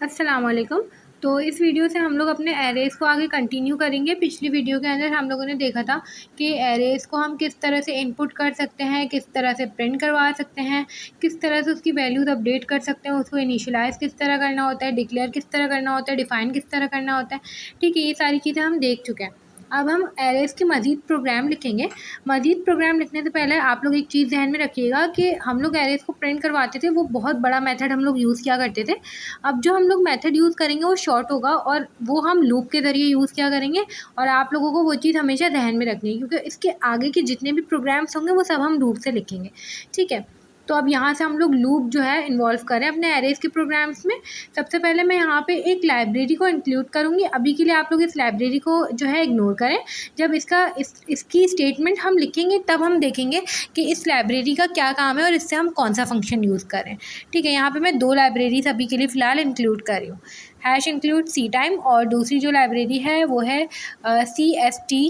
अस्सलाम वालेकुम। तो इस वीडियो से हम लोग अपने एरेज़ को आगे कंटिन्यू करेंगे। पिछली वीडियो के अंदर हम लोगों ने देखा था कि एरेज़ को हम किस तरह से इनपुट कर सकते हैं, किस तरह से प्रिंट करवा सकते हैं, किस तरह से उसकी वैल्यूज़ अपडेट कर सकते हैं, उसको इनिशियलाइज़ किस तरह करना होता है, डिक्लेयर किस तरह करना होता है, डिफ़ाइन किस तरह करना होता है। ठीक है, ये सारी चीज़ें हम देख चुके हैं। अब हम एरेज़ के मज़ीद प्रोग्राम लिखेंगे। मज़ीद प्रोग्राम लिखने से पहले आप लोग एक चीज़ ध्यान में रखिएगा कि हम लोग एरेज़ को प्रिंट करवाते थे, वो बहुत बड़ा मेथड हम लोग यूज़ किया करते थे। अब जो हम लोग मेथड यूज़ करेंगे वो शॉर्ट होगा और वो हम लूप के ज़रिए यूज़ किया करेंगे, और आप लोगों को वो चीज़ हमेशा ध्यान में रखनी है क्योंकि इसके आगे के जितने भी प्रोग्राम्स होंगे वो सब हम लूप से लिखेंगे। ठीक है, तो अब यहाँ से हम लोग लूप जो है इन्वॉल्व करें अपने एरेज़ के प्रोग्राम्स में। सबसे पहले मैं यहाँ पे एक लाइब्रेरी को इंक्लूड करूँगी। अभी के लिए आप लोग इस लाइब्रेरी को जो है इग्नोर करें। जब इसकी स्टेटमेंट हम लिखेंगे तब हम देखेंगे कि इस लाइब्रेरी का क्या काम है और इससे हम कौन सा फंक्शन यूज़ करें। ठीक है, यहाँ पे मैं 2 लाइब्रेरीज़ अभी के लिए फ़िलहाल इंक्लूड कर रही हूँ, हैश इंक्लूड सी टाइम, और दूसरी जो लाइब्रेरी है वो है CST,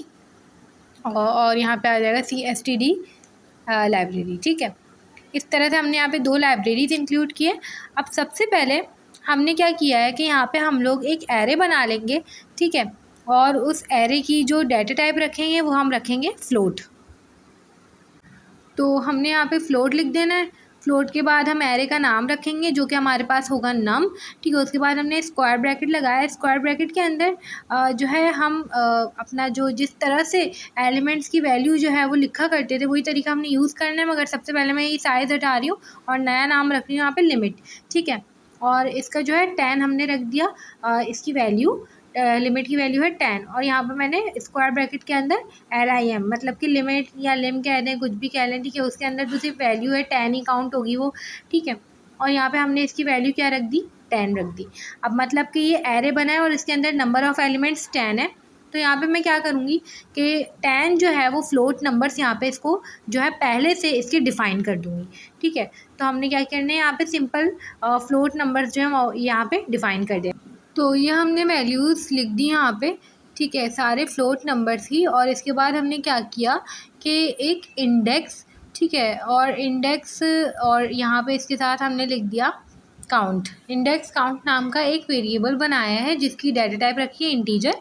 और यहाँ पे आ जाएगा CSTD लाइब्रेरी। ठीक है, इस तरह से हमने यहाँ पे 2 लाइब्रेरीज़ इंक्लूड किए। अब सबसे पहले हमने क्या किया है कि यहाँ पे हम लोग एक एरे बना लेंगे। ठीक है, और उस एरे की जो डाटा टाइप रखेंगे वो हम रखेंगे फ्लोट। तो हमने यहाँ पे फ्लोट लिख देना है। फ्लोट के बाद हम एरे का नाम रखेंगे जो कि हमारे पास होगा नम। ठीक है, उसके बाद हमने स्क्वायर ब्रैकेट लगाया। स्क्वायर ब्रैकेट के अंदर जो है हम अपना जो जिस तरह से एलिमेंट्स की वैल्यू जो है वो लिखा करते थे वही तरीका हमने यूज़ करना है, मगर सबसे पहले मैं ये साइज़ हटा रही हूँ और नया नाम रख रही हूँ यहाँ पे लिमिट। ठीक है, और इसका जो है 10 हमने रख दिया, इसकी वैल्यू लिमिट की वैल्यू है 10, और यहाँ पर मैंने स्क्वायर ब्रैकेट के अंदर LIM मतलब कि लिमिट या लिम कह दें, कुछ भी कह लें। ठीक है, उसके अंदर जो सिर्फ वैल्यू है 10 ही काउंट होगी वो। ठीक है, और यहाँ पे हमने इसकी वैल्यू क्या रख दी, 10 रख दी। अब मतलब कि ये एरे बना है और इसके अंदर नंबर ऑफ़ एलिमेंट्स 10 है। तो यहाँ पे मैं क्या करूँगी कि 10 जो है वो फ्लोट नंबर्स यहाँ पे इसको जो है पहले से इसके डिफ़ाइन कर दूँगी। ठीक है, तो हमने क्या करना है यहाँ पे सिंपल फ्लोट नंबर्स जो है यहाँ पे डिफ़ाइन कर दिया। तो ये हमने वैल्यूज़ लिख दी यहाँ पे। ठीक है, सारे फ्लोट नंबर्स की, और इसके बाद हमने क्या किया कि एक इंडेक्स, ठीक है, और इंडेक्स, और यहाँ पे इसके साथ हमने लिख दिया काउंट। इंडेक्स काउंट नाम का एक वेरिएबल बनाया है जिसकी डाटा टाइप रखी है इंटीजर।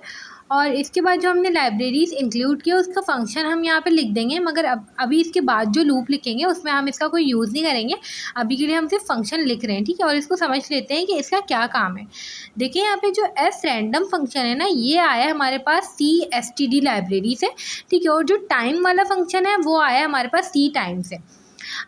और इसके बाद जो हमने लाइब्रेरीज़ इंक्लूड किया उसका फंक्शन हम यहाँ पे लिख देंगे, मगर अभी इसके बाद जो लूप लिखेंगे उसमें हम इसका कोई यूज़ नहीं करेंगे। अभी के लिए हम सिर्फ फंक्शन लिख रहे हैं। ठीक है, और इसको समझ लेते हैं कि इसका क्या काम है। देखिए यहाँ पे जो sRandom फंक्शन है ना, ये आया है हमारे पास CSTD लाइब्रेरी से। ठीक है, और जो टाइम वाला फंक्शन है वो आया है हमारे पास C टाइम से।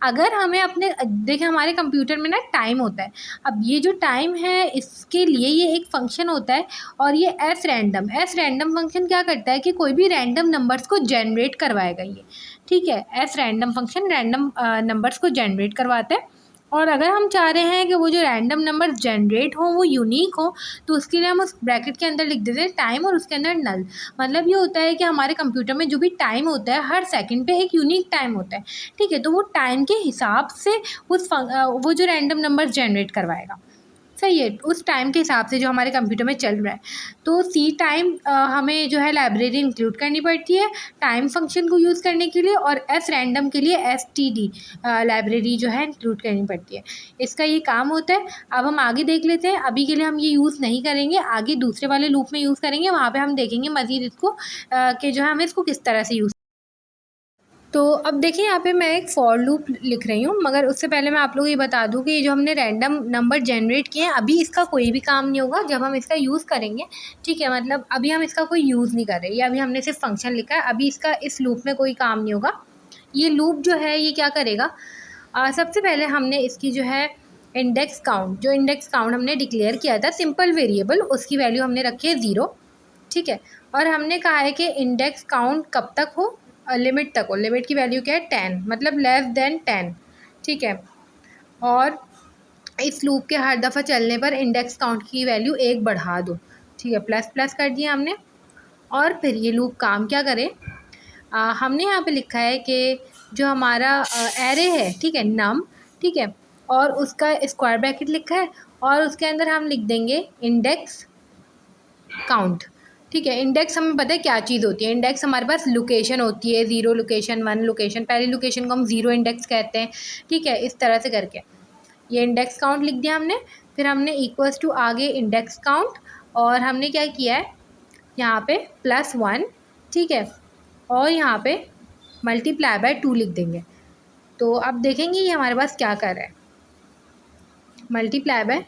अगर हमें अपने देखिए हमारे कंप्यूटर में ना टाइम होता है। अब ये जो टाइम है इसके लिए ये एक फंक्शन होता है, और ये sRandom फंक्शन क्या करता है कि कोई भी रैंडम नंबर्स को जनरेट करवाएगा ये। ठीक है, sRandom फंक्शन रैंडम नंबर्स को जनरेट करवाता है, और अगर हम चाह रहे हैं कि वो जो रैंडम नंबर जनरेट हों वो यूनिक हो, तो उसके लिए हम उस ब्रैकेट के अंदर लिख देते हैं टाइम और उसके अंदर नल। मतलब ये होता है कि हमारे कंप्यूटर में जो भी टाइम होता है हर सेकंड पे एक यूनिक टाइम होता है। ठीक है, तो वो टाइम के हिसाब से वो जो रैंडम नंबर जनरेट करवाएगा। सही है, उस टाइम के हिसाब से जो हमारे कंप्यूटर में चल रहा है। तो सी टाइम हमें जो है लाइब्रेरी इंक्लूड करनी पड़ती है टाइम फंक्शन को यूज़ करने के लिए, और sRandom के लिए STD लाइब्रेरी जो है इंक्लूड करनी पड़ती है। इसका ये काम होता है। अब हम आगे देख लेते हैं। अभी के लिए हम ये यूज़ नहीं करेंगे, आगे दूसरे वाले लूप में यूज़ करेंगे, वहाँ पर हम देखेंगे मज़ीद इसको कि जो है हमें इसको किस तरह से यूज़। तो अब देखिए यहाँ पे मैं एक फॉर लूप लिख रही हूँ, मगर उससे पहले मैं आप लोगों को ये बता दूँ कि ये जो हमने रैंडम नंबर जनरेट किए हैं अभी इसका कोई भी काम नहीं होगा जब हम इसका यूज़ करेंगे। ठीक है, मतलब अभी हम इसका कोई यूज़ नहीं कर रहे, ये अभी हमने सिर्फ फंक्शन लिखा है, अभी इसका इस लूप में कोई काम नहीं होगा। ये लूप जो है ये क्या करेगा, सबसे पहले हमने इसकी जो है इंडेक्स काउंट हमने डिक्लेयर किया था सिंपल वेरिएबल, उसकी वैल्यू हमने रखी है 0। ठीक है, और हमने कहा है कि इंडेक्स काउंट कब तक हो, लिमिट तक हो। लिमिट की वैल्यू क्या है 10, मतलब लेस देन 10। ठीक है, और इस लूप के हर दफ़ा चलने पर इंडेक्स काउंट की वैल्यू 1 बढ़ा दो। ठीक है, प्लस प्लस कर दिया हमने। और फिर ये लूप काम क्या करे, हमने यहाँ पे लिखा है कि जो हमारा एरे है, ठीक है, नम, ठीक है, और उसका स्क्वायर ब्रैकेट लिखा है, और उसके अंदर हम लिख देंगे इंडेक्स काउंट। ठीक है, इंडेक्स हमें पता है क्या चीज़ होती है। इंडेक्स हमारे पास लोकेशन होती है, 0 लोकेशन, 1 लोकेशन। पहली लोकेशन को हम 0 इंडेक्स कहते हैं। ठीक है, इस तरह से करके ये इंडेक्स काउंट लिख दिया हमने। फिर हमने इक्वल्स टू आगे इंडेक्स काउंट, और हमने क्या किया है यहाँ पे +1, ठीक है, और यहाँ पे मल्टीप्लाई बाय 2 लिख देंगे। तो अब देखेंगे ये हमारे पास क्या कर रहा है, मल्टीप्लाई बाय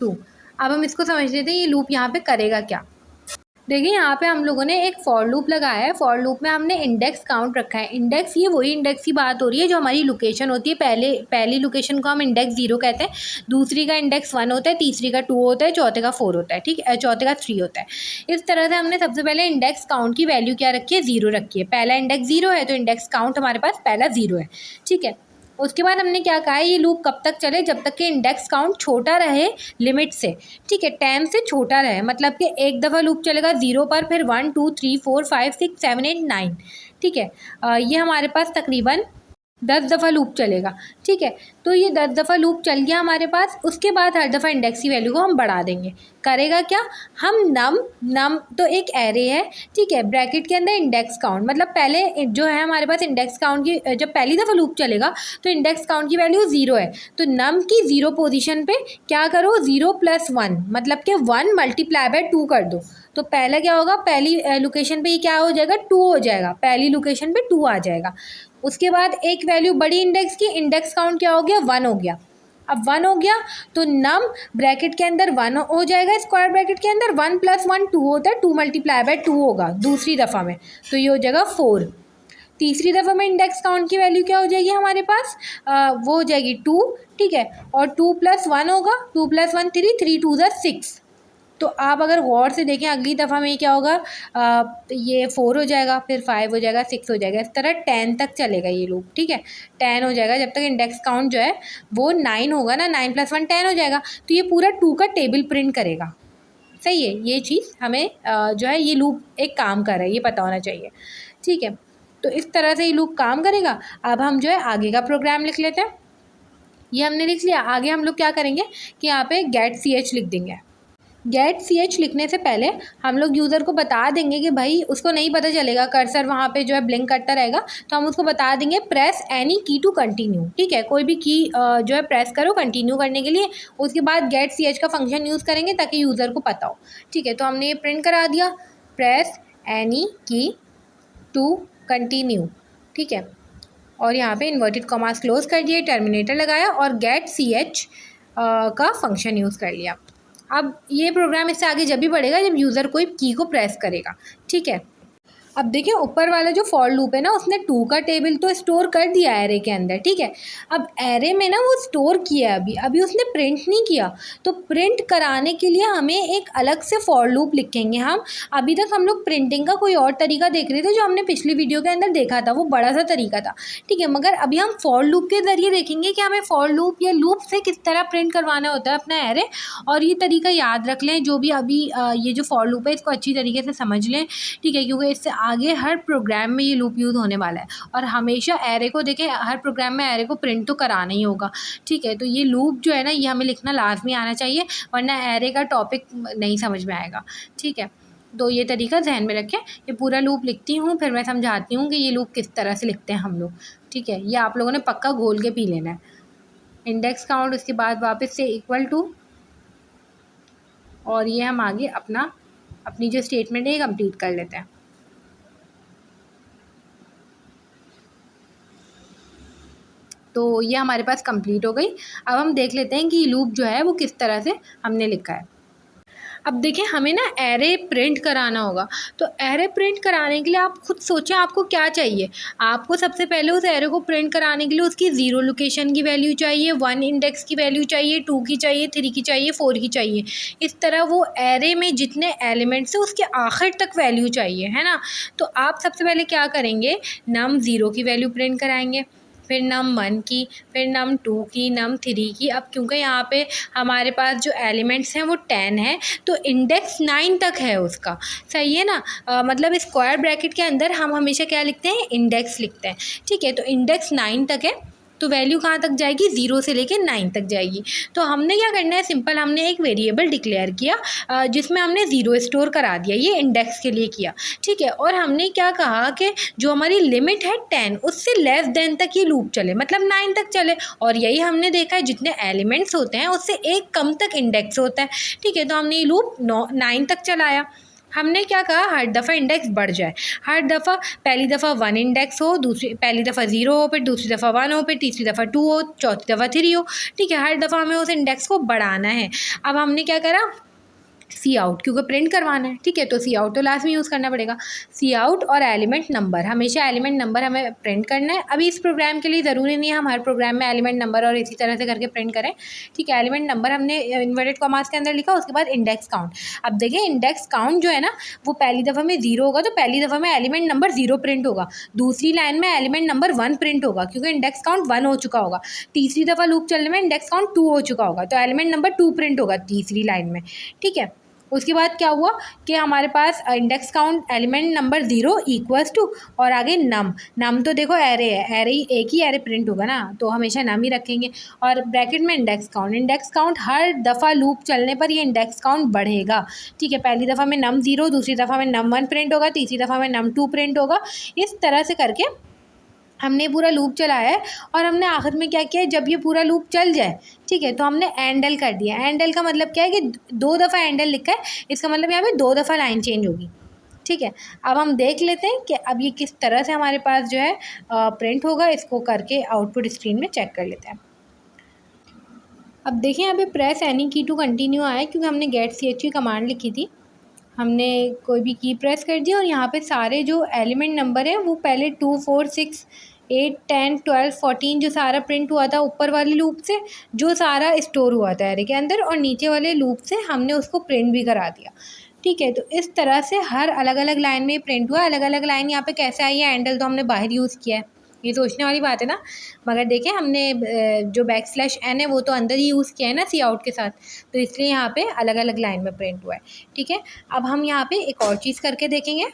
2। अब हम इसको समझ लेते हैं ये लूप यहाँ पे करेगा क्या। देखिए यहाँ पे हम लोगों ने एक फॉर लूप लगाया है। फॉर लूप में हमने इंडेक्स काउंट रखा है। इंडेक्स, ये वही इंडेक्स की बात हो रही है जो हमारी लोकेशन होती है। पहली लोकेशन को हम इंडेक्स 0 कहते हैं, दूसरी का इंडेक्स 1 होता है, तीसरी का 2 होता है, चौथे का 4 होता है, ठीक है, चौथे का 3 होता है। इस तरह से हमने सबसे पहले इंडेक्स काउंट की वैल्यू क्या रखी है, 0 रखी है। पहला इंडेक्स 0 है तो इंडेक्स काउंट हमारे पास पहला 0 है, ठीक है। उसके बाद हमने क्या कहा है, ये लूप कब तक चले, जब तक कि इंडेक्स काउंट छोटा रहे लिमिट से, ठीक है, 10 से छोटा रहे। मतलब कि एक दफ़ा लूप चलेगा 0 पर, फिर 1 2 3 4 5 6 7 8 9, ठीक है। ये हमारे पास तकरीबन 10 दफ़ा लूप चलेगा, ठीक है। तो ये 10 दफ़ा लूप चल गया हमारे पास। उसके बाद हर दफ़ा इंडेक्स की वैल्यू को हम बढ़ा देंगे। करेगा क्या, हम नम तो एक एरे है, ठीक है, ब्रैकेट के अंदर इंडेक्स काउंट, मतलब पहले जो है हमारे पास इंडेक्स काउंट की, जब पहली दफ़ा लूप चलेगा तो इंडेक्स काउंट की वैल्यू 0 है, तो नम की 0 पोजीशन पे क्या करो, 0 + 1, मतलब कि 1 मल्टीप्लाई बाय 2 कर दो। तो पहले क्या होगा, पहली लोकेशन पे ये क्या हो जाएगा, 2 हो जाएगा, पहली लोकेशन पे 2 आ जाएगा। उसके बाद एक वैल्यू बड़ी इंडेक्स की, इंडेक्स काउंट क्या हो गया, 1 हो गया। अब 1 हो गया तो नम ब्रैकेट के अंदर 1 हो जाएगा, स्क्वायर ब्रैकेट के अंदर 1 + 1 2 होता है, 2 मल्टीप्लाई बाय 2 होगा दूसरी दफ़ा में, तो ये हो जाएगा 4। तीसरी दफ़ा में इंडेक्स काउंट की वैल्यू क्या हो जाएगी हमारे पास, वो हो जाएगी 2, ठीक है, और 2 + 1 होगा, 2 + 1 3, 3 2 6। तो आप अगर गौर से देखें अगली दफ़ा में क्या होगा, ये 4 हो जाएगा, फिर 5 हो जाएगा, 6 हो जाएगा, इस तरह 10 तक चलेगा ये लूप, ठीक है। 10 हो जाएगा जब तक इंडेक्स काउंट जो है वो 9 होगा ना, 9 + 1 10 हो जाएगा। तो ये पूरा 2 का टेबल प्रिंट करेगा, सही है। ये चीज़ हमें जो है ये लूप एक काम कर रहा है, ये पता होना चाहिए, ठीक है। तो इस तरह से ये लूप काम करेगा। अब हम जो है आगे का प्रोग्राम लिख लेते हैं। ये हमने लिख लिया। आगे हम लोग क्या करेंगे कि यहाँ पे get ch लिख देंगे। गेट ch लिखने से पहले हम लोग यूज़र को बता देंगे कि भाई उसको नहीं पता चलेगा, कर्सर वहाँ पे जो है ब्लिंक करता रहेगा, तो हम उसको बता देंगे प्रेस एनी की टू कंटिन्यू, ठीक है, कोई भी की जो है प्रेस करो कंटिन्यू करने के लिए। उसके बाद गेट ch का फंक्शन यूज़ करेंगे ताकि यूज़र को पता हो, ठीक है। तो हमने ये प्रिंट करा दिया, प्रेस एनी की टू कंटिन्यू, ठीक है, और यहाँ पे इन्वर्टेड कॉमास क्लोज कर दिए, टर्मिनेटर लगाया और गेट ch का फंक्शन यूज़ कर लिया। अब ये प्रोग्राम इससे आगे जब भी बढ़ेगा जब यूज़र कोई की को प्रेस करेगा, ठीक है। अब देखिए ऊपर वाला जो फॉर लूप है ना, उसने 2 का टेबल तो स्टोर कर दिया एरे के अंदर, ठीक है। अब एरे में ना वो स्टोर किया अभी उसने प्रिंट नहीं किया, तो प्रिंट कराने के लिए हमें एक अलग से फॉर लूप लिखेंगे हम। अभी तक हम लोग प्रिंटिंग का कोई और तरीका देख रहे थे जो हमने पिछली वीडियो के अंदर देखा था, वो बड़ा सा तरीका था, ठीक है। मगर अभी हम फॉर लूप के ज़रिए देखेंगे कि हमें फॉर लूप या लूप से किस तरह प्रिंट करवाना होता है अपना एरे। और ये तरीका याद रख लें, जो भी अभी ये जो फॉर लूप है इसको अच्छी तरीके से समझ लें, ठीक है, क्योंकि इससे आगे हर प्रोग्राम में ये लूप यूज़ होने वाला है। और हमेशा एरे को देखें, हर प्रोग्राम में एरे को प्रिंट तो कराना ही होगा, ठीक है। तो ये लूप जो है ना, ये हमें लिखना लाजमी आना चाहिए, वरना एरे का टॉपिक नहीं समझ में आएगा, ठीक है। तो ये तरीका जहन में रखें। ये पूरा लूप लिखती हूँ, फिर मैं समझाती हूँ कि ये लूप किस तरह से लिखते हैं हम लोग, ठीक है। ये आप लोगों ने पक्का घोल के पी लेना है। इंडेक्स काउंट, उसके बाद वापस से इक्वल टू, और ये हम आगे अपनी जो स्टेटमेंट है ये कंप्लीट कर लेते हैं। तो ये हमारे पास कंप्लीट हो गई। अब हम देख लेते हैं कि लूप जो है वो किस तरह से हमने लिखा है। अब देखिए हमें ना एरे प्रिंट कराना होगा, तो एरे प्रिंट कराने के लिए आप खुद सोचें आपको क्या चाहिए। आपको सबसे पहले उस एरे को प्रिंट कराने के लिए उसकी 0 लोकेशन की वैल्यू चाहिए, 1 इंडेक्स की वैल्यू चाहिए, 2 की चाहिए, 3 की चाहिए, 4 की चाहिए। इस तरह वो एरे में जितने एलिमेंट्स हैं उसके आखिर तक वैल्यू चाहिए, है ना। तो आप सबसे पहले क्या करेंगे, num 0 की वैल्यू प्रिंट कराएंगे, फिर num 1 की, फिर num 2 की, num 3 की। अब क्योंकि यहाँ पे हमारे पास जो एलिमेंट्स हैं वो 10 है, तो इंडेक्स 9 तक है उसका, सही है ना। मतलब स्क्वायर ब्रैकेट के अंदर हम हमेशा क्या लिखते हैं, इंडेक्स लिखते हैं, ठीक है। तो इंडेक्स 9 तक है, तो वैल्यू कहाँ तक जाएगी, 0 से लेके 9 तक जाएगी। तो हमने क्या करना है, सिंपल हमने एक वेरिएबल डिक्लेयर किया जिसमें हमने 0 स्टोर करा दिया, ये इंडेक्स के लिए किया, ठीक है। और हमने क्या कहा कि जो हमारी लिमिट है 10 उससे लेस देन तक ये लूप चले, मतलब 9 तक चले। और यही हमने देखा है जितने एलिमेंट्स होते हैं उससे एक कम तक इंडेक्स होता है, ठीक है। तो हमने ये लूप 9 तक चलाया। हमने क्या कहा, हर दफ़ा इंडेक्स बढ़ जाए, हर दफ़ा पहली दफ़ा 1 इंडेक्स हो, दूसरी पहली दफ़ा 0 हो, फिर दूसरी दफ़ा 1 हो, फिर तीसरी दफ़ा 2 हो, चौथी दफ़ा 3 हो, ठीक है। हर दफ़ा हमें उस इंडेक्स को बढ़ाना है। अब हमने क्या करा, सी आउट, क्योंकि प्रिंट करवाना है, ठीक है, तो सी आउट तो लास्ट में यूज़ करना पड़ेगा। सी आउट और एलिमेंट नंबर, हमेशा एलिमेंट नंबर हमें प्रिंट करना है। अभी इस प्रोग्राम के लिए ज़रूरी नहीं है हम हर प्रोग्राम में एलिमेंट नंबर और इसी तरह से करके प्रिंट करें, ठीक है। एलिमेंट नंबर हमने इन्वर्टेड कॉमास के अंदर लिखा, उसके बाद इंडेक्स काउंट। अब देखिए इंडेक्स काउंट जो है ना, वो पहली दफ़ा में 0 होगा, तो पहली दफ़ा में एलिमेंट नंबर 0 प्रिंट होगा, दूसरी लाइन में एलिमेंट नंबर 1 प्रिंट होगा क्योंकि इंडेक्स काउंट 1 हो चुका होगा, तीसरी दफ़ा लूप चलने में इंडेक्स काउंट 2 हो चुका होगा, तो एलिमेंट नंबर 2 प्रिंट होगा तीसरी लाइन में, ठीक है। उसके बाद क्या हुआ कि हमारे पास index count element number 0 equals to और आगे नम तो देखो एरे है, एरे एक ही एरे प्रिंट होगा ना, तो हमेशा नम ही रखेंगे। और ब्रैकेट में इंडेक्स काउंट हर दफ़ा लूप चलने पर ये इंडेक्स काउंट बढ़ेगा, ठीक है। पहली दफ़ा में नम 0, दूसरी दफ़ा में नम 1 प्रिंट होगा, तीसरी दफ़ा में नम 2 प्रिंट होगा। इस तरह से करके हमने पूरा लूप चलाया है। और हमने आखिर में क्या किया है, जब ये पूरा लूप चल जाए, ठीक है, तो हमने एंडल कर दिया। एंडल का मतलब क्या है कि 2 दफ़ा एंडल लिखा है, इसका मतलब यहाँ पे 2 दफ़ा लाइन चेंज होगी, ठीक है। अब हम देख लेते हैं कि अब ये किस तरह से हमारे पास जो है प्रिंट होगा, इसको करके आउटपुट स्क्रीन में चेक कर लेते हैं। अब देखिए यहाँ पे प्रेस एनी की टू कंटिन्यू आया क्योंकि हमने गेट ch कमांड लिखी थी, हमने कोई भी की प्रेस कर दी और यहाँ पे सारे जो एलिमेंट नंबर हैं वो पहले 2 4 6 8 10 12 14 जो सारा प्रिंट हुआ था ऊपर वाले लूप से, जो सारा स्टोर हुआ था एरे के अंदर, और नीचे वाले लूप से हमने उसको प्रिंट भी करा दिया, ठीक है। तो इस तरह से हर अलग अलग लाइन में प्रिंट हुआ। अलग अलग लाइन यहाँ पे कैसे आई है, हैंडल तो हमने बाहर यूज़ किया है, ये सोचने वाली बात है ना। मगर देखें हमने जो \n है वो तो अंदर ही यूज़ किया है ना सी आउट के साथ, तो इसलिए यहाँ पे अलग अलग लाइन में प्रिंट हुआ है, ठीक है। अब हम यहाँ पे एक और चीज़ करके देखेंगे।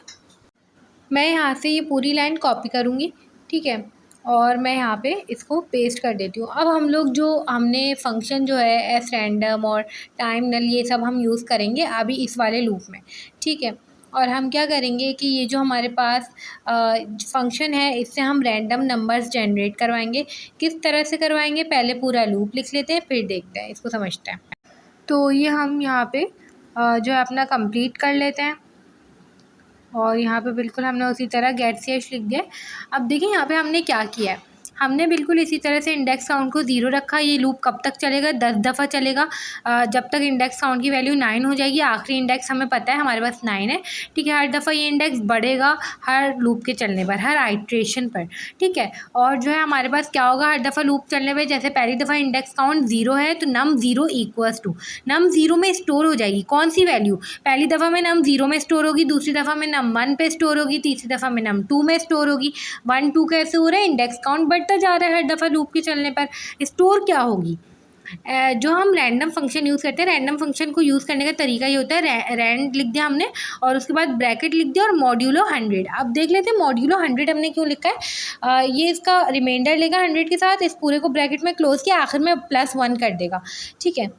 मैं यहाँ से ये पूरी लाइन कॉपी करूँगी, ठीक है, और मैं यहाँ पे इसको पेस्ट कर देती हूँ। अब हम लोग जो हमने फंक्शन जो है एस रैंडम और टाइम नल ये सब हम यूज़ करेंगे अभी इस वाले लूप में, ठीक है। और हम क्या करेंगे कि ये जो हमारे पास फंक्शन है इससे हम रैंडम नंबर्स जनरेट करवाएंगे। किस तरह से करवाएंगे, पहले पूरा लूप लिख लेते हैं फिर देखते हैं, इसको समझते हैं। तो ये हम यहाँ पे जो है अपना कंप्लीट कर लेते हैं और यहाँ पे बिल्कुल हमने उसी तरह गेट ch लिख दिया। अब देखिए यहाँ पे हमने क्या किया है, हमने बिल्कुल इसी तरह से इंडेक्स काउंट को 0 रखा। ये लूप कब तक चलेगा, 10 दफ़ा चलेगा, जब तक इंडेक्स काउंट की वैल्यू 9 हो जाएगी। आखिरी इंडेक्स हमें पता है हमारे पास 9 है, ठीक है। हर दफ़ा ये इंडेक्स बढ़ेगा हर लूप के चलने पर, हर आइट्रेशन पर, ठीक है। और जो है हमारे पास क्या होगा, हर दफ़ा लूप चलने पर जैसे पहली दफ़ा इंडेक्स काउंट 0 है तो नम 0 इक्वल्स टू नम 0 में स्टोर हो जाएगी कौन सी वैल्यू, पहली दफ़ा में नम 0 में स्टोर होगी, दूसरी दफ़ा में नम 1 पे स्टोर होगी, तीसरी दफ़ा में नम 2 में स्टोर होगी। 1 2 कैसे हो रहा है, इंडेक्स काउंट बढ़ता जा रहा है हर दफ़ा लूप के चलने पर। स्टोर क्या होगी, जो हम रैंडम फंक्शन यूज़ करते हैं, रैंडम फंक्शन को यूज़ करने का तरीका ये होता है, रैंड लिख दिया हमने और उसके बाद ब्रैकेट लिख दिया और मॉड्यूलो 100। अब देख लेते हैं मॉड्यूलो 100 हमने क्यों लिखा है। ये इसका रिमाइंडर लेगा 100 के साथ, इस पूरे को ब्रैकेट में क्लोज किया, आखिर में +1 कर देगा, ठीक है।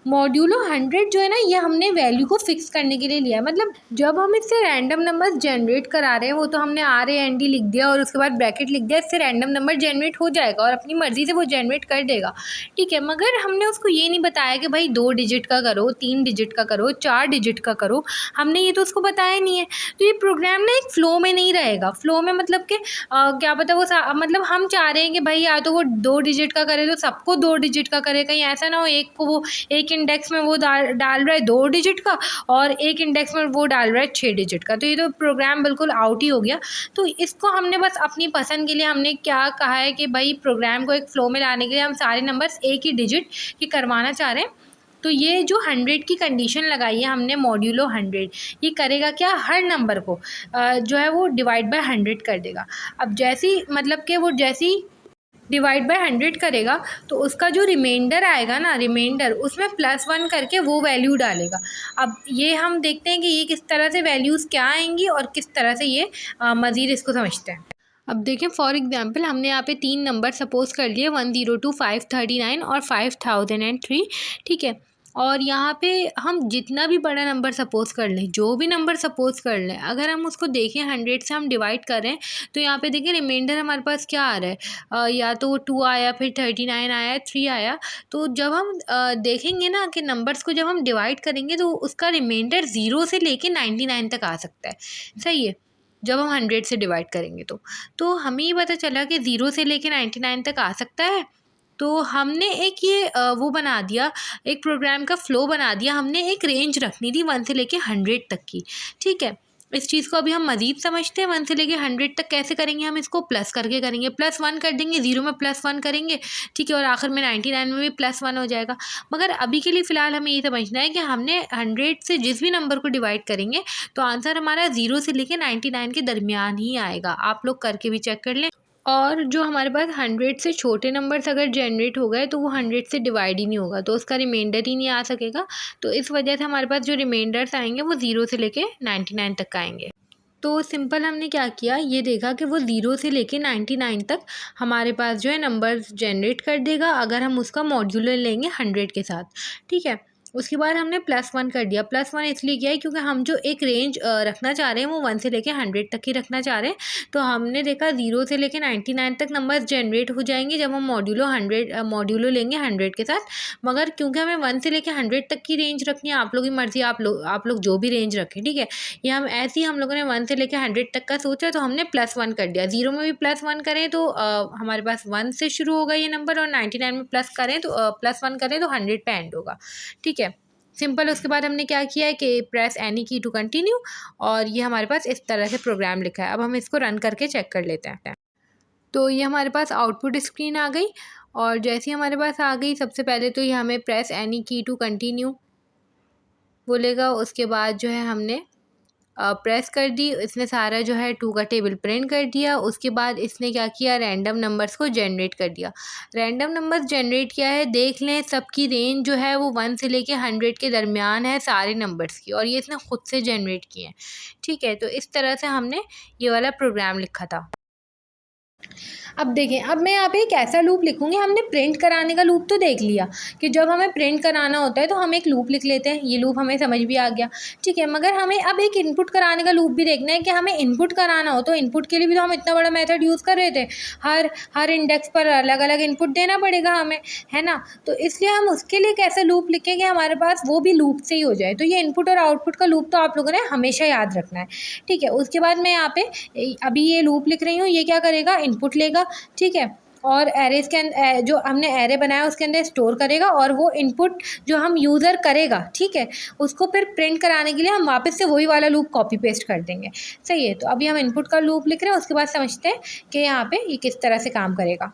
मॉड्यूलो 100 जो है ना, ये हमने वैल्यू को फिक्स करने के लिए लिया है। मतलब जब हम इससे रैंडम नंबर्स जनरेट करा रहे हैं वो तो हमने RAND लिख दिया और उसके बाद ब्रैकेट लिख दिया, इससे रैंडम नंबर जनरेट हो जाएगा और अपनी मर्ज़ी से वो जनरेट कर देगा, ठीक है। मगर हमने उसको ये नहीं बताया कि भाई 2 डिजिट का करो, 3 डिजिट का करो, 4 डिजिट का करो, हमने ये तो उसको बताया नहीं है। तो ये प्रोग्राम ना एक फ़्लो में नहीं रहेगा। फ़्लो में मतलब कि क्या पता वो मतलब हम चाह रहे हैं कि भाई या तो वो 2 डिजिट का करे तो सबको 2 डिजिट का करे, कहीं ऐसा ना हो एक को वो एक इंडेक्स में वो डाल रहा है 2 डिजिट का और एक इंडेक्स में वो डाल रहा है 6 डिजिट का, तो ये तो प्रोग्राम बिल्कुल आउट ही हो गया। तो इसको हमने बस अपनी पसंद के लिए हमने क्या कहा है कि भाई प्रोग्राम को एक फ़्लो में लाने के लिए हम सारे नंबर्स एक ही डिजिट के करवाना चाह रहे हैं। तो ये जो 100 की कंडीशन लगाई है हमने मॉड्यूलो 100, ये करेगा क्या, हर नंबर को जो है वो डिवाइड बाय 100 कर देगा। अब जैसी मतलब कि वो जैसी डिवाइड बाय 100 करेगा तो उसका जो रिमाइंडर आएगा ना, रिमाइंडर उसमें +1 करके वो वैल्यू डालेगा। अब ये हम देखते हैं कि ये किस तरह से वैल्यूज़ क्या आएंगी और किस तरह से ये मज़ीद इसको समझते हैं। अब देखें फॉर एग्जांपल हमने यहाँ पे 3 नंबर सपोज़ कर लिए 102, 539 और 5003, ठीक है। और यहाँ पे हम जितना भी बड़ा नंबर सपोज़ कर लें, जो भी नंबर सपोज़ कर लें, अगर हम उसको देखें 100 से हम डिवाइड करें तो यहाँ पे देखिए रिमाइंडर हमारे पास क्या आ रहा है, या तो 2 आया, फिर 39 आया, 3 आया। तो जब हम देखेंगे ना कि नंबर्स को जब हम डिवाइड करेंगे तो उसका रिमाइंडर 0 से लेके 99 तक आ सकता है, सही है। जब हम 100 से डिवाइड करेंगे तो हमें ये पता चला कि 0 से लेके 99 तक आ सकता है। तो हमने एक ये वो बना दिया, एक प्रोग्राम का फ़्लो बना दिया। हमने एक रेंज रखनी थी 1 से लेके 100 तक की, ठीक है। इस चीज़ को अभी हम मज़ीद समझते हैं। 1 से लेके 100 तक कैसे करेंगे, हम इसको प्लस करके करेंगे। +1 कर देंगे, 0 में +1 करेंगे, ठीक है, और आखिर में 99 में भी +1 हो जाएगा। मगर अभी के लिए फ़िलहाल हमें ये समझना है कि हमने 100 से जिस भी नंबर को डिवाइड करेंगे तो आंसर हमारा 0 से लेके 99 के दरमियान ही आएगा। आप लोग करके भी चेक कर लें। और जो हमारे पास 100 से छोटे नंबर्स अगर जनरेट हो गए तो वो 100 से डिवाइड ही नहीं होगा, तो उसका रिमाइंडर ही नहीं आ सकेगा। तो इस वजह से हमारे पास जो रिमाइंडर्स आएंगे वो 0 से लेके 99 तक आएंगे। तो सिंपल हमने क्या किया, ये देखा कि वो 0 से लेके 99 तक हमारे पास जो है नंबर्स जनरेट कर देगा अगर हम उसका मॉड्यूलर लेंगे 100 के साथ, ठीक है। उसके बाद हमने +1 कर दिया। +1 इसलिए किया है क्योंकि हम जो एक रेंज रखना चाह रहे हैं वो 1 से लेके 100 तक ही रखना चाह रहे हैं। तो हमने देखा 0 से लेके 99 तक नंबर्स जनरेट हो जाएंगे जब हम मॉड्यूलो लेंगे 100 के साथ। मगर क्योंकि हमें 1 से लेके 100 तक की रेंज रखनी है, आप लोग की मर्ज़ी, आप लोग जो भी रेंज रखें, ठीक है। ये हम ऐसे ही हम लोगों ने 1 से लेके 100 तक का सोचा तो हमने +1 कर दिया। 0 में भी +1 करें तो हमारे पास 1 से शुरू होगा ये नंबर, और 99 में +1 करें तो 100 पे एंड होगा, ठीक है, सिंपल। उसके बाद हमने क्या किया है कि प्रेस एनी की टू कंटिन्यू, और ये हमारे पास इस तरह से प्रोग्राम लिखा है। अब हम इसको रन करके चेक कर लेते हैं। तो ये हमारे पास आउटपुट स्क्रीन आ गई, और जैसे ही हमारे पास आ गई सबसे पहले तो ये हमें प्रेस एनी की टू कंटिन्यू बोलेगा। उसके बाद जो है हमने प्रेस कर दी, इसने सारा जो है 2 का टेबल प्रिंट कर दिया। उसके बाद इसने क्या किया, रैंडम नंबर्स को जनरेट कर दिया। रैंडम नंबर्स जनरेट किया है, देख लें सबकी रेंज जो है वो 1 से लेके 100 के दरमियान है सारे नंबर्स की, और ये इसने ख़ुद से जनरेट किए हैं, ठीक है। तो इस तरह से हमने ये वाला प्रोग्राम लिखा था। अब देखें, अब मैं यहाँ पे एक ऐसा लूप लिखूँगी। हमने प्रिंट कराने का लूप तो देख लिया कि जब हमें प्रिंट कराना होता है तो हम एक लूप लिख लेते हैं, ये लूप हमें समझ भी आ गया, ठीक है। मगर हमें अब एक इनपुट कराने का लूप भी देखना है कि हमें इनपुट कराना हो तो इनपुट के लिए भी तो हम इतना बड़ा मेथड यूज़ कर रहे थे, हर इंडेक्स पर अलग अलग इनपुट देना पड़ेगा हमें, है ना। तो इसलिए हम उसके लिए एक ऐसा लूप लिखें कि हमारे पास वो भी लूप से ही हो जाए। तो ये इनपुट और आउटपुट का लूप तो आप लोगों ने हमेशा याद रखना है, ठीक है। उसके बाद मैं यहाँ पे अभी ये लूप लिख रही हूँ, ये क्या करेगा, इनपुट लेगा, ठीक है, और एरेज के जो हमने एरे बनाया उसके अंदर स्टोर करेगा, और वो इनपुट जो हम यूज़र करेगा, ठीक है, उसको फिर प्रिंट कराने के लिए हम वापस से वही वाला लूप कॉपी पेस्ट कर देंगे, सही है। तो अभी हम इनपुट का लूप लिख रहे हैं, उसके बाद समझते हैं कि यहाँ पे ये किस तरह से काम करेगा।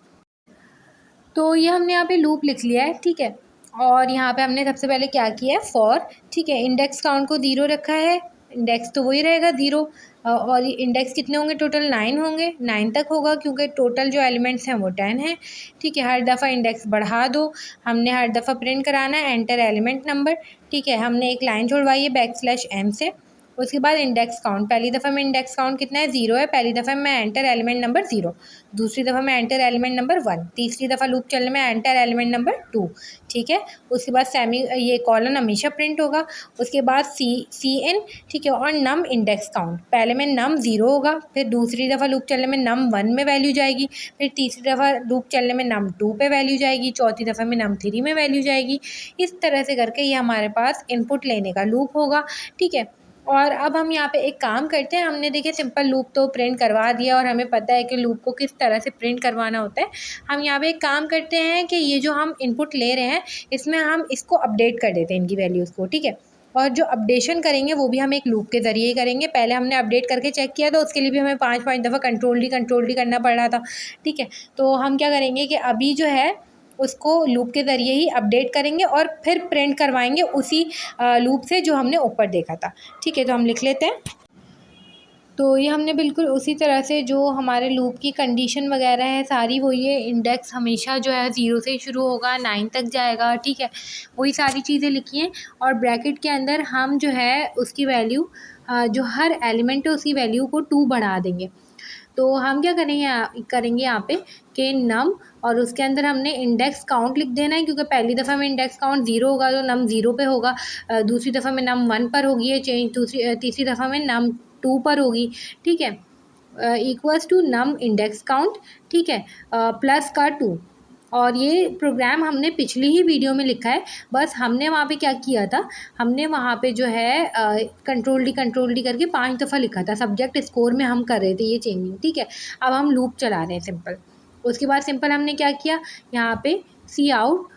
तो ये हमने यहाँ पे लूप लिख लिया है, ठीक है। और यहाँ पे हमने सबसे पहले क्या किया है, फॉर, ठीक है, इंडेक्स काउंट को 0 रखा है, इंडेक्स तो वही रहेगा 0, और इंडेक्स कितने होंगे, टोटल 9 होंगे, 9 तक होगा क्योंकि टोटल जो एलिमेंट्स हैं वो 10 हैं, ठीक है। हर दफ़ा इंडेक्स बढ़ा दो, हमने हर दफ़ा प्रिंट कराना है एंटर एलिमेंट नंबर, ठीक है। हमने एक लाइन छोड़वाई है \m से। उसके बाद इंडेक्स काउंट, पहली दफ़ा में इंडेक्स काउंट कितना है, 0 है, पहली दफ़ा में एंटर एलिमेंट नंबर 0, दूसरी दफ़ा में एंटर एलिमेंट नंबर 1, तीसरी दफ़ा लूप चलने में एंटर एलिमेंट नंबर 2, ठीक है। उसके बाद ये कॉलन हमेशा प्रिंट होगा। उसके बाद CN, ठीक है, और नम इंडेक्स काउंट, पहले में नम 0 होगा, फिर दूसरी दफ़ा लूप चलने में नम 1 में वैल्यू जाएगी, फिर तीसरी दफ़ा लूप चलने में नम 2 पे वैल्यू जाएगी, चौथी दफ़ा में नम 3 में वैल्यू जाएगी। इस तरह से करके ये हमारे पास इनपुट लेने का लूप होगा, ठीक है। और अब हम यहाँ पे एक काम करते हैं, हमने देखिए सिंपल लूप तो प्रिंट करवा दिया और हमें पता है कि लूप को किस तरह से प्रिंट करवाना होता है। हम यहाँ पे एक काम करते हैं कि ये जो हम इनपुट ले रहे हैं इसमें हम इसको अपडेट कर देते हैं, इनकी वैल्यूज़ को, ठीक है। और जो अपडेशन करेंगे वो भी हम एक लूप के ज़रिए ही करेंगे। पहले हमने अपडेट करके चेक किया तो उसके लिए भी हमें 5 दफ़ा कंट्रोल डी करना पड़ रहा था, ठीक है। तो हम क्या करेंगे कि अभी जो है उसको लूप के ज़रिए ही अपडेट करेंगे और फिर प्रिंट करवाएंगे उसी लूप से जो हमने ऊपर देखा था, ठीक है। तो हम लिख लेते हैं। तो ये हमने बिल्कुल उसी तरह से जो हमारे लूप की कंडीशन वगैरह है सारी वही है, इंडेक्स हमेशा जो है 0 से ही शुरू होगा, 9 तक जाएगा, ठीक है, वही सारी चीज़ें लिखी हैं। और ब्रैकेट के अंदर हम जो है उसकी वैल्यू जो हर एलिमेंट है उसकी वैल्यू को 2 बढ़ा देंगे। तो हम क्या करेंगे यहाँ पे कि नम और उसके अंदर हमने इंडेक्स काउंट लिख देना है, क्योंकि पहली दफ़ा में इंडेक्स काउंट 0 होगा तो नम 0 पे होगा, दूसरी दफ़ा में नम 1 पर होगी ये चेंज, तीसरी दफ़ा में नम 2 पर होगी। ठीक है, equals to num index count, ठीक है, प्लस का 2। और ये प्रोग्राम हमने पिछली ही वीडियो में लिखा है, बस हमने वहाँ पे क्या किया था, हमने वहाँ पे जो है कंट्रोल डी करके 5 दफ़ा लिखा था। सब्जेक्ट स्कोर में हम कर रहे थे ये चेंजिंग। ठीक है, अब हम लूप चला रहे हैं सिंपल। उसके बाद सिंपल हमने क्या किया, यहाँ पे सी आउट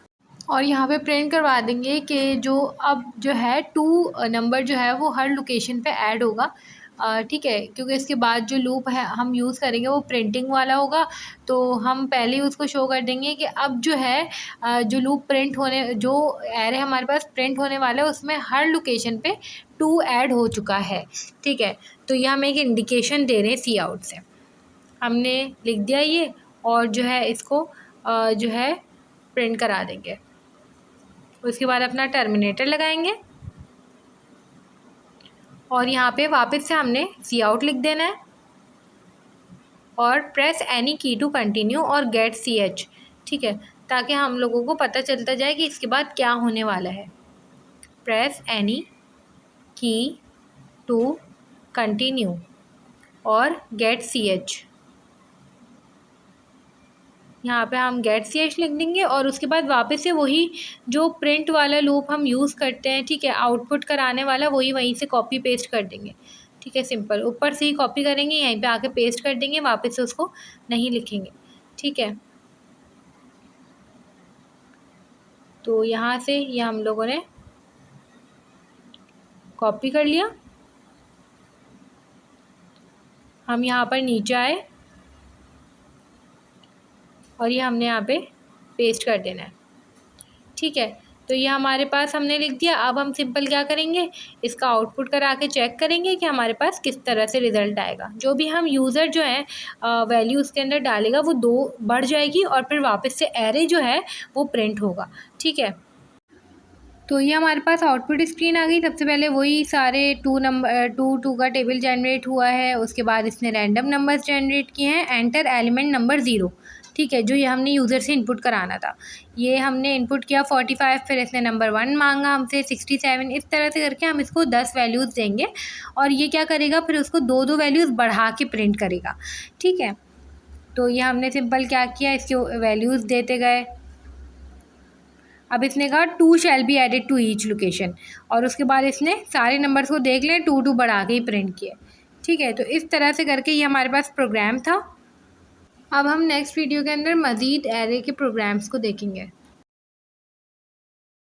और यहाँ पे प्रिंट करवा देंगे कि जो अब जो है 2 नंबर जो है वो हर लोकेशन पे ऐड होगा। ठीक है, क्योंकि इसके बाद जो लूप है हम यूज़ करेंगे वो प्रिंटिंग वाला होगा, तो हम पहले ही उसको शो कर देंगे कि अब जो है जो लूप प्रिंट होने, जो एरे हमारे पास प्रिंट होने वाला है उसमें हर लोकेशन पे 2 ऐड हो चुका है। ठीक है, तो ये हम एक इंडिकेशन दे रहे हैं सी आउट से। हमने लिख दिया ये, और जो है इसको जो है प्रिंट करा देंगे। उसके बाद अपना टर्मिनेटर लगाएंगे और यहाँ पे वापस से हमने सी आउट लिख देना है और प्रेस एनी की टू कंटिन्यू और गेट सी एच। ठीक है, ताकि हम लोगों को पता चलता जाए कि इसके बाद क्या होने वाला है। प्रेस एनी की टू कंटिन्यू और गेट सी एच। यहाँ पे हम गेट सी एच लिख देंगे और उसके बाद वापस से वही जो प्रिंट वाला लूप हम यूज़ करते हैं, ठीक है, आउटपुट कराने वाला, वही वहीं से कॉपी पेस्ट कर देंगे। ठीक है, सिंपल ऊपर से ही कॉपी करेंगे, यहीं पे आके पेस्ट कर देंगे, वापस से उसको नहीं लिखेंगे। ठीक है, तो यहाँ से ये हम लोगों ने कॉपी कर लिया। हम यहाँ पर नीचे आए और ये हमने यहाँ पे पेस्ट कर देना है। ठीक है, तो ये हमारे पास हमने लिख दिया। अब हम सिंपल क्या करेंगे, इसका आउटपुट करा के चेक करेंगे कि हमारे पास किस तरह से रिज़ल्ट आएगा। जो भी हम यूज़र जो है वैल्यू उसके अंदर डालेगा वो 2 बढ़ जाएगी और फिर वापस से एरे जो है वो प्रिंट होगा। ठीक है, तो ये हमारे पास आउटपुट स्क्रीन आ गई। सबसे पहले वही सारे 2 का टेबल जनरेट हुआ है, उसके बाद इसने रैंडम नंबर्स जनरेट किए हैं, एंटर एलिमेंट नंबर 0। ठीक है, जो ये हमने यूज़र से इनपुट कराना था, ये हमने इनपुट किया 45, फिर इसने नंबर 1 मांगा हमसे 67। इस तरह से करके हम इसको 10 वैल्यूज़ देंगे और ये क्या करेगा, फिर उसको 2 वैल्यूज़ बढ़ा के प्रिंट करेगा। ठीक है, तो ये हमने सिंपल क्या किया, इसके वैल्यूज़ देते गए। अब इसने कहा 2 shall be added to each location, और उसके बाद इसने सारे नंबर्स को देख लें 2 बढ़ा के ही प्रिंट किए। ठीक है, तो इस तरह से करके ये हमारे पास प्रोग्राम था। अब हम नेक्स्ट वीडियो के अंदर मज़ीद एरे के प्रोग्राम्स को देखेंगे।